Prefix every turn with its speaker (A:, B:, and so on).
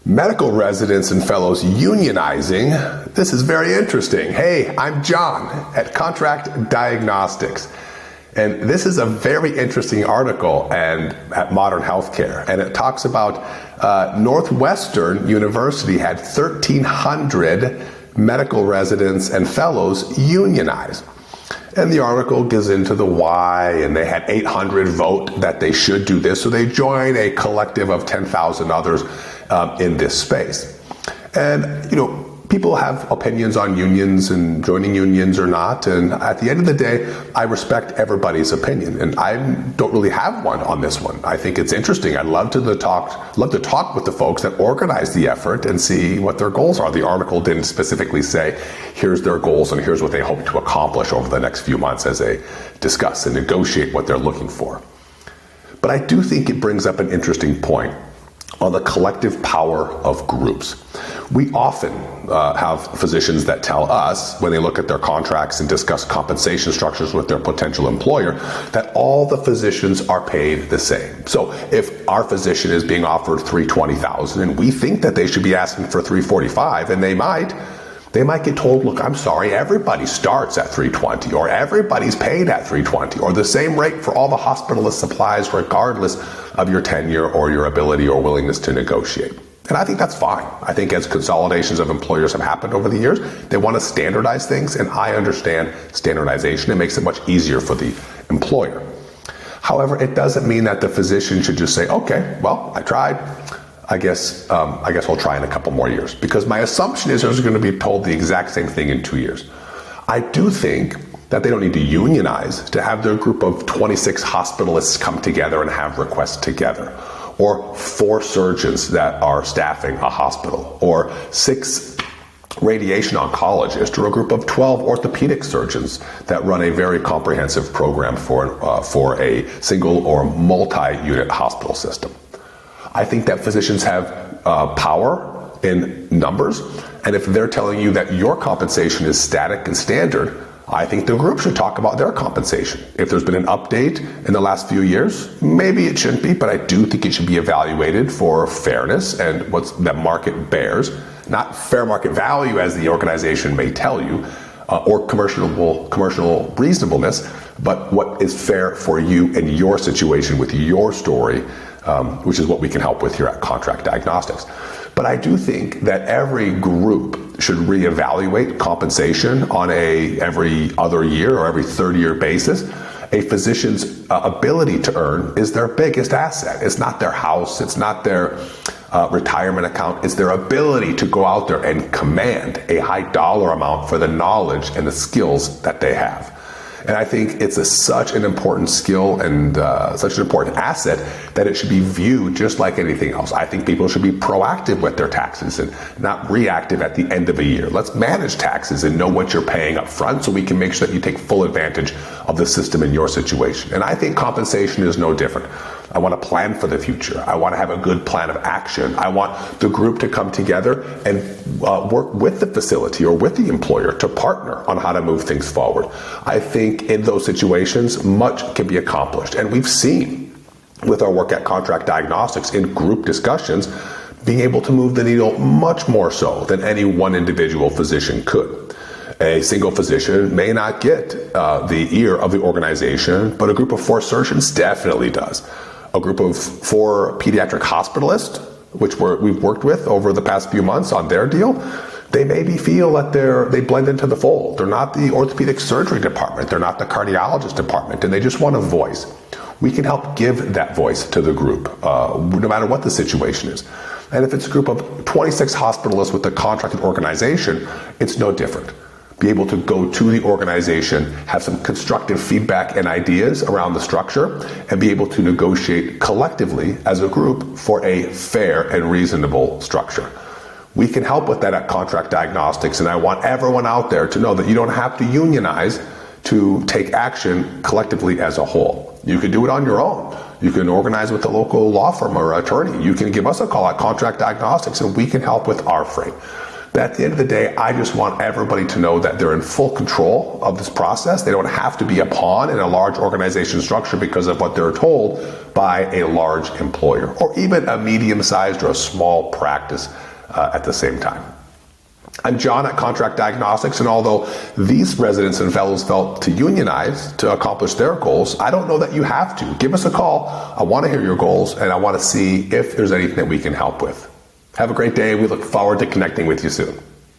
A: Medical residents and fellows unionizing. This is very interesting. Hey, I'm John at Contract Diagnostics. And this is a very interesting article at Modern Healthcare. And it talks about Northwestern University had 1,300 medical residents and fellows unionize. And the article gets into the why, and they had 800 vote that they should do this, so they join a collective of 10,000 others in this space. And, people have opinions on unions and joining unions or not, and at the end of the day, I respect everybody's opinion, and I don't really have one on this one. I think it's interesting. I'd love to talk with the folks that organize the effort and see what their goals are. The article didn't specifically say, here's their goals and here's what they hope to accomplish over the next few months as they discuss and negotiate what they're looking for. But I do think it brings up an interesting point on the collective power of groups. We often have physicians that tell us, when they look at their contracts and discuss compensation structures with their potential employer, that all the physicians are paid the same. So if our physician is being offered $320,000 and we think that they should be asking for $345,000, and they might get told, look, I'm sorry, everybody starts at $320,000, or everybody's paid at $320,000, or the same rate for all the hospitalist supplies regardless of your tenure or your ability or willingness to negotiate. And I think that's fine. I think as consolidations of employers have happened over the years, they want to standardize things, and I understand standardization. It makes it much easier for the employer. However, it doesn't mean that the physician should just say, okay, well, I tried. I guess we'll try in a couple more years, because my assumption is they're going to be told the exact same thing in 2 years. I do think that they don't need to unionize to have their group of 26 hospitalists come together and have requests together, or 4 surgeons that are staffing a hospital, or 6 radiation oncologists, or a group of 12 orthopedic surgeons that run a very comprehensive program for a single or multi-unit hospital system. I think that physicians have power in numbers, and if they're telling you that your compensation is static and standard, I think the group should talk about their compensation. If there's been an update in the last few years, maybe it shouldn't be, but I do think it should be evaluated for fairness and what the market bears, not fair market value as the organization may tell you, or commercial reasonableness, but what is fair for you and your situation with your story, which is what we can help with here at Contract Diagnostics. But I do think that every group should reevaluate compensation on a every other year or every third year basis. A physician's ability to earn is their biggest asset. It's not their house, it's not their retirement account, it's their ability to go out there and command a high dollar amount for the knowledge and the skills that they have. And I think it's such an important skill and such an important asset that it should be viewed just like anything else. I think people should be proactive with their taxes and not reactive at the end of a year. Let's manage taxes and know what you're paying up front so we can make sure that you take full advantage of the system in your situation. And I think compensation is no different. I want to plan for the future. I want to have a good plan of action. I want the group to come together and work with the facility or with the employer to partner on how to move things forward. I think in those situations, much can be accomplished. And we've seen with our work at Contract Diagnostics in group discussions, being able to move the needle much more so than any one individual physician could. A single physician may not get the ear of the organization, but a group of 4 surgeons definitely does. A group of 4 pediatric hospitalists, which we've worked with over the past few months on their deal, they maybe feel that they blend into the fold. They're not the orthopedic surgery department, they're not the cardiologist department, and they just want a voice. We can help give that voice to the group, no matter what the situation is. And if it's a group of 26 hospitalists with a contracted organization, it's no different. Be able to go to the organization, have some constructive feedback and ideas around the structure, and be able to negotiate collectively as a group for a fair and reasonable structure. We can help with that at Contract Diagnostics, and I want everyone out there to know that you don't have to unionize to take action collectively as a whole. You can do it on your own. You can organize with a local law firm or attorney. You can give us a call at Contract Diagnostics, and we can help with our frame. But at the end of the day, I just want everybody to know that they're in full control of this process. They don't have to be a pawn in a large organization structure because of what they're told by a large employer, or even a medium-sized or a small practice at the same time. I'm John at Contract Diagnostics, and although these residents and fellows felt to unionize to accomplish their goals, I don't know that you have to. Give us a call. I want to hear your goals, and I want to see if there's anything that we can help with. Have a great day. We look forward to connecting with you soon.